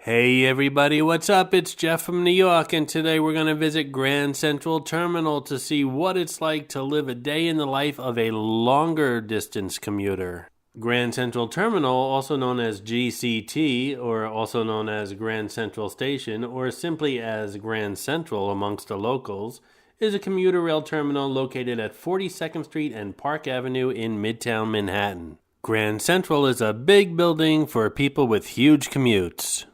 Hey everybody, what's up? It's Jeff from New York, and today we're going to visit Grand Central Terminal to see what it's like to live a day in the life of a longer distance commuter. Grand Central Terminal, also known as GCT, or also known as Grand Central Station, or simply as Grand Central amongst the locals, is a commuter rail terminal located at 42nd Street and Park Avenue in Midtown Manhattan. Grand Central is a big building for people with huge commutes.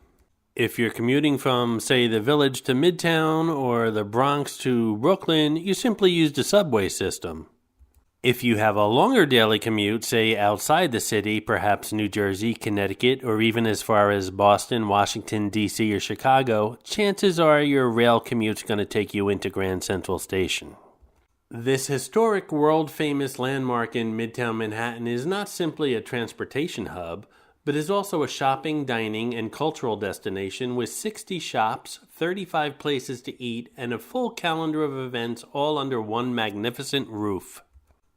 If you're commuting from, say, the Village to Midtown or the Bronx to Brooklyn, you simply use the subway system. If you have a longer daily commute, say outside the city, perhaps New Jersey, Connecticut, or even as far as Boston, Washington, D.C., or Chicago, chances are your rail commute's going to take you into Grand Central Station. This historic, world-famous landmark in Midtown Manhattan is not simply a transportation hub, but is also a shopping, dining, and cultural destination with 60 shops, 35 places to eat, and a full calendar of events all under one magnificent roof.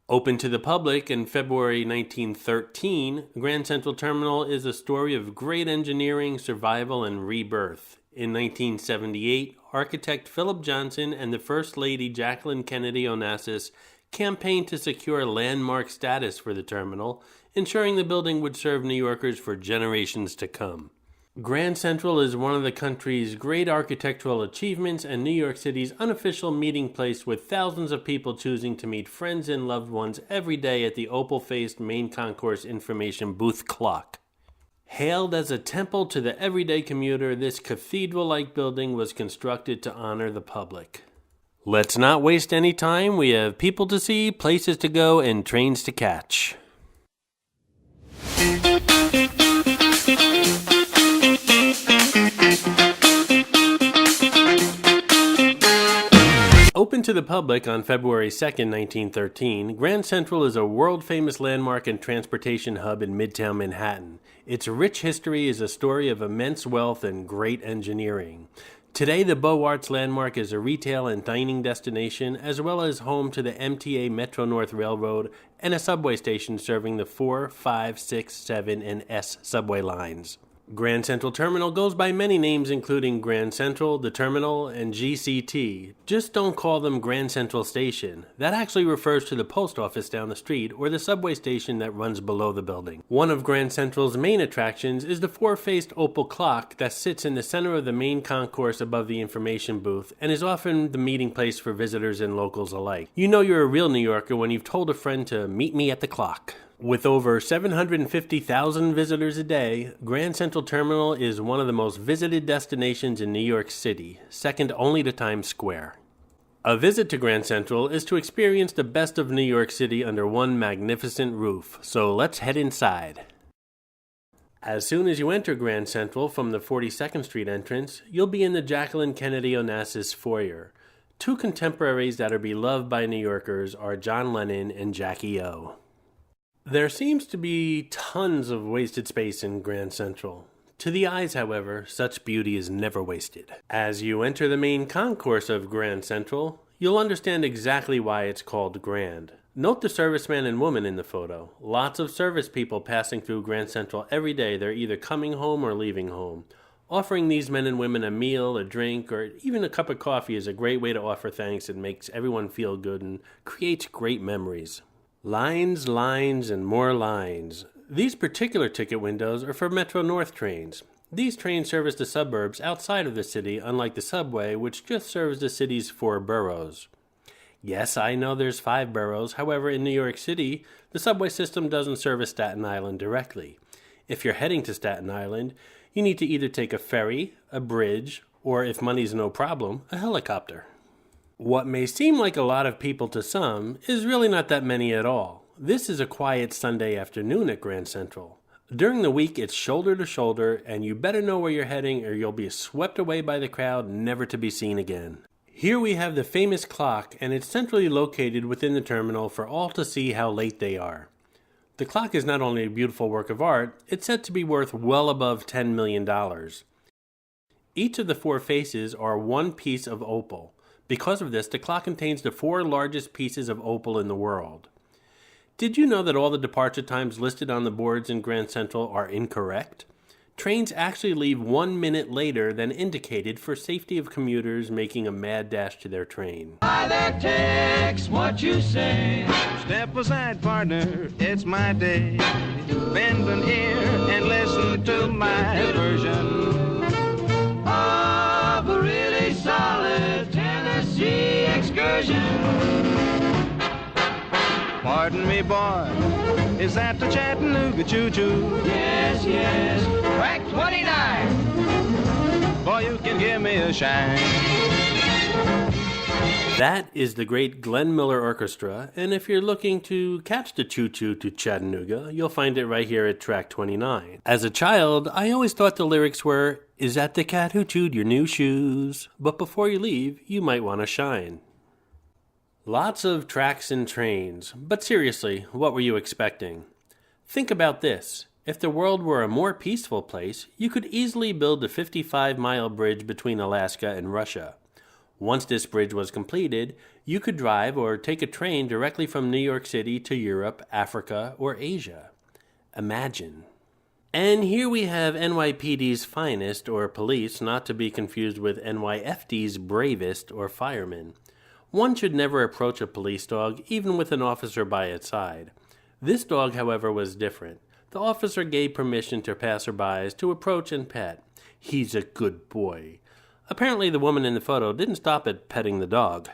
Opened to the public in February 1913, Grand Central Terminal is a story of great engineering, survival, and rebirth. In 1978, architect Philip Johnson and the First Lady Jacqueline Kennedy Onassis campaigned to secure landmark status for the terminal, ensuring the building would serve New Yorkers for generations to come. Grand Central is one of the country's great architectural achievements and New York City's unofficial meeting place, with thousands of people choosing to meet friends and loved ones every day at the opal-faced main concourse information booth clock. Hailed as a temple to the everyday commuter, this cathedral-like building was constructed to honor the public. Let's not waste any time. We have people to see, places to go, and trains to catch. Open to the public on February 2nd, 1913, Grand Central is a world-famous landmark and transportation hub in Midtown Manhattan. Its rich history is a story of immense wealth and great engineering. Today, the Beaux Arts landmark is a retail and dining destination, as well as home to the MTA Metro-North Railroad and a subway station serving the 4, 5, 6, 7, and S subway lines. Grand Central Terminal goes by many names, including Grand Central, the Terminal, and GCT. Just don't call them Grand Central Station. That actually refers to the post office down the street or the subway station that runs below the building. One of Grand Central's main attractions is the four-faced opal clock that sits in the center of the main concourse above the information booth and is often the meeting place for visitors and locals alike. You know you're a real New Yorker when you've told a friend to meet me at the clock. With over 750,000 visitors a day, Grand Central Terminal is one of the most visited destinations in New York City, second only to Times Square. A visit to Grand Central is to experience the best of New York City under one magnificent roof, so let's head inside. As soon as you enter Grand Central from the 42nd Street entrance, you'll be in the Jacqueline Kennedy Onassis foyer. Two contemporaries that are beloved by New Yorkers are John Lennon and Jackie O. There seems to be tons of wasted space in Grand Central. To the eyes, however, such beauty is never wasted. As you enter the main concourse of Grand Central, you'll understand exactly why it's called Grand. Note the serviceman and woman in the photo. Lots of service people passing through Grand Central every day. They're either coming home or leaving home. Offering these men and women a meal, a drink, or even a cup of coffee is a great way to offer thanks and makes everyone feel good and creates great memories. Lines, lines, and more lines. These particular ticket windows are for Metro-North trains. These trains service the suburbs outside of the city, unlike the subway, which just serves the city's 4 boroughs. Yes, I know there's 5 boroughs. However, in New York City, the subway system doesn't service Staten Island directly. If you're heading to Staten Island, you need to either take a ferry, a bridge, or, if money's no problem, a helicopter. What may seem like a lot of people to some is really not that many at all. This is a quiet Sunday afternoon at Grand Central. During the week, it's shoulder to shoulder, and you better know where you're heading or you'll be swept away by the crowd, never to be seen again. Here we have the famous clock, and it's centrally located within the terminal for all to see how late they are. The clock is not only a beautiful work of art, it's said to be worth well above $10 million. Each of the 4 faces are one piece of opal. Because of this, the clock contains the 4 largest pieces of opal in the world. Did you know that all the departure times listed on the boards in Grand Central are incorrect? Trains actually leave 1 minute later than indicated for safety of commuters making a mad dash to their train. Hi there, Tex, what you say? Step aside, partner, it's my day. Bend an ear and listen to my version of a really solid Tennessee excursion. Pardon me, boy, is that the Chattanooga choo-choo? Yes, yes, track 29. Boy, you can give me a shine. That is the great Glenn Miller Orchestra, and if you're looking to catch the choo-choo to Chattanooga, you'll find it right here at track 29. As a child, I always thought the lyrics were, "Is that the cat who chewed your new shoes? But before you leave, you might want to shine." Lots of tracks and trains, but seriously, what were you expecting? Think about this. If the world were a more peaceful place, you could easily build a 55-mile bridge between Alaska and Russia. Once this bridge was completed, you could drive or take a train directly from New York City to Europe, Africa, or Asia. Imagine. And here we have NYPD's finest, or police, not to be confused with NYFD's bravest, or firemen. One should never approach a police dog, even with an officer by its side. This dog, however, was different. The officer gave permission to passerbys to approach and pet. He's a good boy. Apparently, the woman in the photo didn't stop at petting the dog.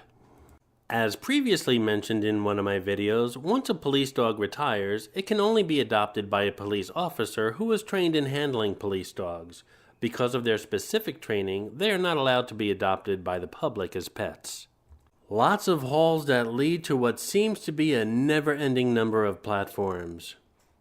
As previously mentioned in one of my videos, once a police dog retires, it can only be adopted by a police officer who is trained in handling police dogs. Because of their specific training, they are not allowed to be adopted by the public as pets. Lots of halls that lead to what seems to be a never-ending number of platforms.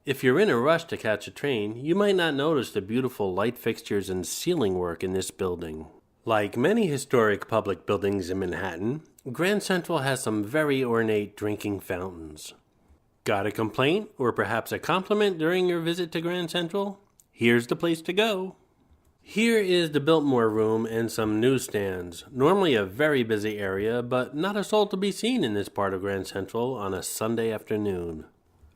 If you're in a rush to catch a train, you might not notice the beautiful light fixtures and ceiling work in this building. Like many historic public buildings in Manhattan, Grand Central has some very ornate drinking fountains. Got a complaint or perhaps a compliment during your visit to Grand Central? Here's the place to go. Here is the Biltmore Room and some newsstands. Normally a very busy area, but not a soul to be seen in this part of Grand Central on a Sunday afternoon.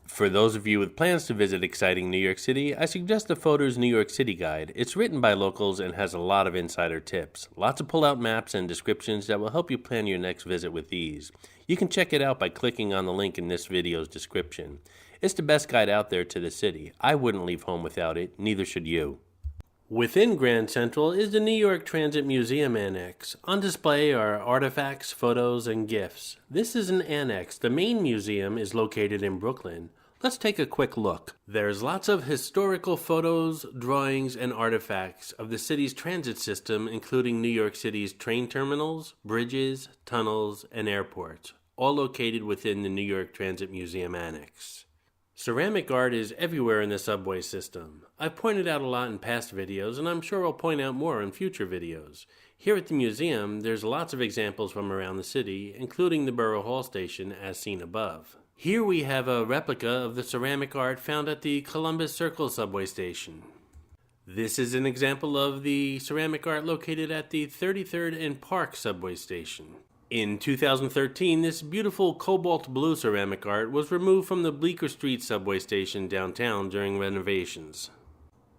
For those of you with plans to visit exciting New York City, I suggest the Photos New York City Guide. It's written by locals and has a lot of insider tips. Lots of pull-out maps and descriptions that will help you plan your next visit with ease. You can check it out by clicking on the link in this video's description. It's the best guide out there to the city. I wouldn't leave home without it, neither should you. Within Grand Central is the New York Transit Museum Annex. On display are artifacts, photos, and gifts. This is an annex. The main museum is located in Brooklyn. Let's take a quick look. There's lots of historical photos, drawings, and artifacts of the city's transit system, including New York City's train terminals, bridges, tunnels, and airports, all located within the New York Transit Museum Annex. Ceramic art is everywhere in the subway system. I've pointed out a lot in past videos, and I'm sure I'll point out more in future videos. Here at the museum, there's lots of examples from around the city, including the Borough Hall station as seen above. Here we have a replica of the ceramic art found at the Columbus Circle subway station. This is an example of the ceramic art located at the 33rd and Park subway station. In 2013, this beautiful cobalt blue ceramic art was removed from the Bleecker Street subway station downtown during renovations.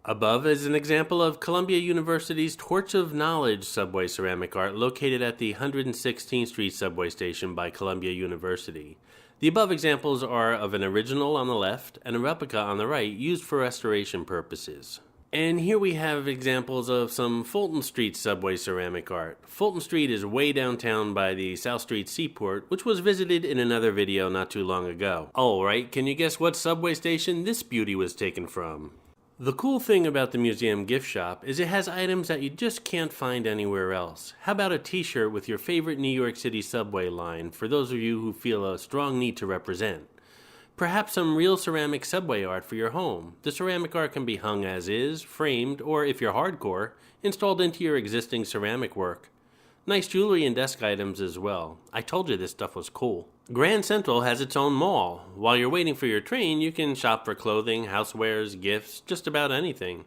Above is an example of Columbia University's Torch of Knowledge subway ceramic art located at the 116th Street subway station by Columbia University. The above examples are of an original on the left and a replica on the right used for restoration purposes. And here we have examples of some Fulton Street subway ceramic art. Fulton Street is way downtown by the South Street Seaport, which was visited in another video not too long ago. Alright, can you guess what subway station this beauty was taken from? The cool thing about the museum gift shop is it has items that you just can't find anywhere else. How about a t-shirt with your favorite New York City subway line for those of you who feel a strong need to represent? Perhaps some real ceramic subway art for your home. The ceramic art can be hung as is, framed, or if you're hardcore, installed into your existing ceramic work. Nice jewelry and desk items as well. I told you this stuff was cool. Grand Central has its own mall. While you're waiting for your train, you can shop for clothing, housewares, gifts, just about anything.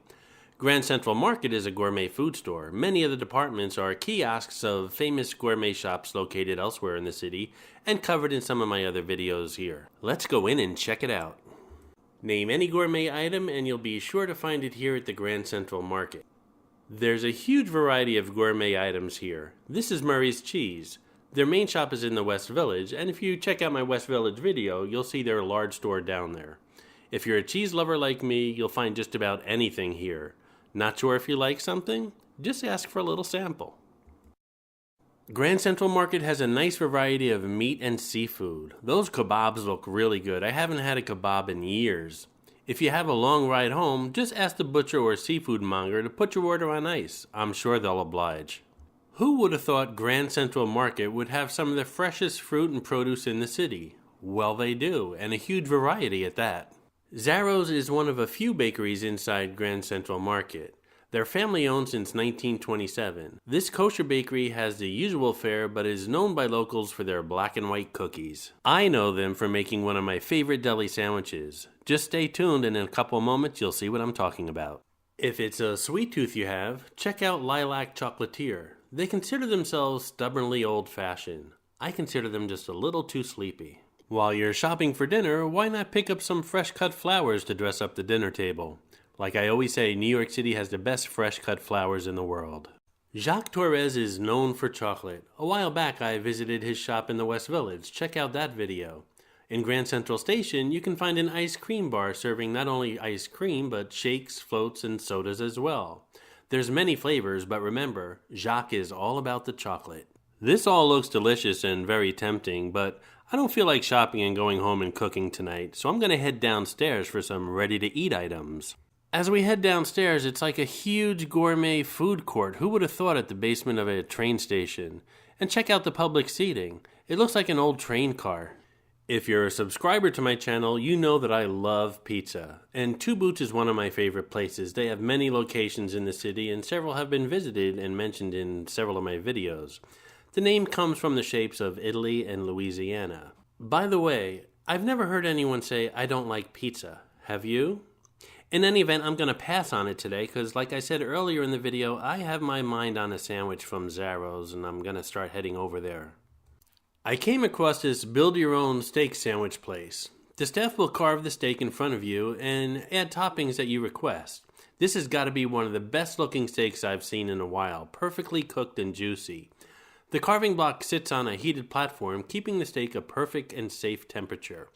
Grand Central Market is a gourmet food store. Many of the departments are kiosks of famous gourmet shops located elsewhere in the city and covered in some of my other videos here. Let's go in and check it out. Name any gourmet item and you'll be sure to find it here at the Grand Central Market. There's a huge variety of gourmet items here. This is Murray's Cheese. Their main shop is in the West Village, and if you check out my West Village video, you'll see their large store down there. If you're a cheese lover like me, you'll find just about anything here. Not sure if you like something? Just ask for a little sample. Grand Central Market has a nice variety of meat and seafood. Those kebabs look really good. I haven't had a kebab in years. If you have a long ride home, just ask the butcher or seafood monger to put your order on ice. I'm sure they'll oblige. Who would have thought Grand Central Market would have some of the freshest fruit and produce in the city? Well, they do, and a huge variety at that. Zarro's is one of a few bakeries inside Grand Central Market. They're family-owned since 1927. This kosher bakery has the usual fare, but is known by locals for their black and white cookies. I know them for making one of my favorite deli sandwiches. Just stay tuned, and in a couple moments, you'll see what I'm talking about. If it's a sweet tooth you have, check out Lilac Chocolatier. They consider themselves stubbornly old-fashioned. I consider them just a little too sleepy. While you're shopping for dinner, why not pick up some fresh-cut flowers to dress up the dinner table? Like I always say, New York City has the best fresh-cut flowers in the world. Jacques Torres is known for chocolate. A while back, I visited his shop in the West Village. Check out that video. In Grand Central Station, you can find an ice cream bar serving not only ice cream, but shakes, floats, and sodas as well. There's many flavors, but remember, Jacques is all about the chocolate. This all looks delicious and very tempting, but I don't feel like shopping and going home and cooking tonight, so I'm going to head downstairs for some ready-to-eat items. As we head downstairs, it's like a huge gourmet food court. Who would have thought at the basement of a train station? And check out the public seating. It looks like an old train car. If you're a subscriber to my channel, you know that I love pizza. And Two Boots is one of my favorite places. They have many locations in the city, and several have been visited and mentioned in several of my videos. The name comes from the shapes of Italy and Louisiana. By the way, I've never heard anyone say, I don't like pizza. Have you? In any event, I'm going to pass on it today because, like I said earlier in the video, I have my mind on a sandwich from Zarro's and I'm going to start heading over there. I came across this build-your-own steak sandwich place. The staff will carve the steak in front of you and add toppings that you request. This has got to be one of the best-looking steaks I've seen in a while, perfectly cooked and juicy. The carving block sits on a heated platform, keeping the steak a perfect and safe temperature.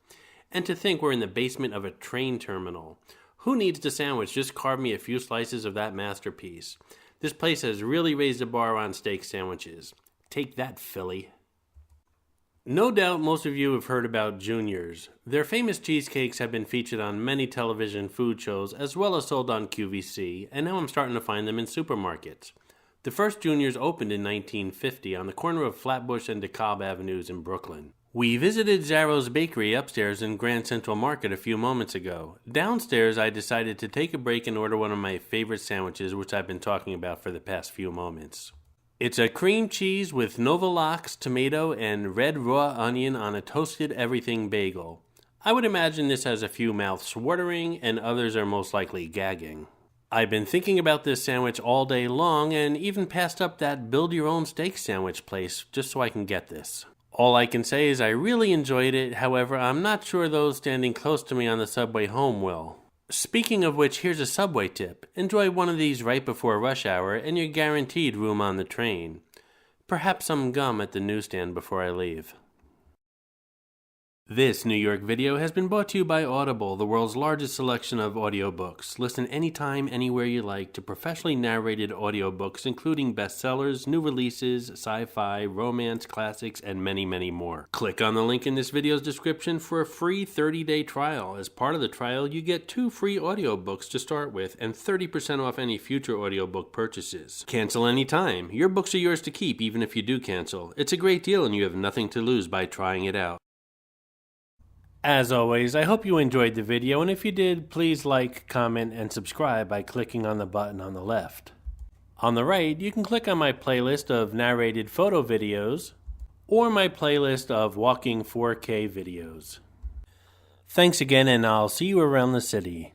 And to think we're in the basement of a train terminal. Who needs the sandwich? Just carve me a few slices of that masterpiece. This place has really raised the bar on steak sandwiches. Take that, Philly. No doubt most of you have heard about Junior's. Their famous cheesecakes have been featured on many television food shows as well as sold on QVC, and now I'm starting to find them in supermarkets. The first Junior's opened in 1950 on the corner of Flatbush and DeKalb Avenues in Brooklyn. We visited Zarro's Bakery upstairs in Grand Central Market a few moments ago. Downstairs, I decided to take a break and order one of my favorite sandwiches, which I've been talking about for the past few moments. It's a cream cheese with Nova lox, tomato, and red raw onion on a toasted everything bagel. I would imagine this has a few mouths watering, and others are most likely gagging. I've been thinking about this sandwich all day long and even passed up that build-your-own steak sandwich place just so I can get this. All I can say is I really enjoyed it, however, I'm not sure those standing close to me on the subway home will. Speaking of which, here's a subway tip. Enjoy one of these right before rush hour and you're guaranteed room on the train. Perhaps some gum at the newsstand before I leave. This New York video has been brought to you by Audible, the world's largest selection of audiobooks. Listen anytime, anywhere you like to professionally narrated audiobooks, including bestsellers, new releases, sci-fi, romance, classics, and many, many more. Click on the link in this video's description for a free 30-day trial. As part of the trial, you get 2 free audiobooks to start with and 30% off any future audiobook purchases. Cancel anytime. Your books are yours to keep even if you do cancel. It's a great deal and you have nothing to lose by trying it out. As always, I hope you enjoyed the video, and if you did, please like, comment, and subscribe by clicking on the button on the left. On the right, you can click on my playlist of narrated photo videos, or my playlist of walking 4K videos. Thanks again, and I'll see you around the city.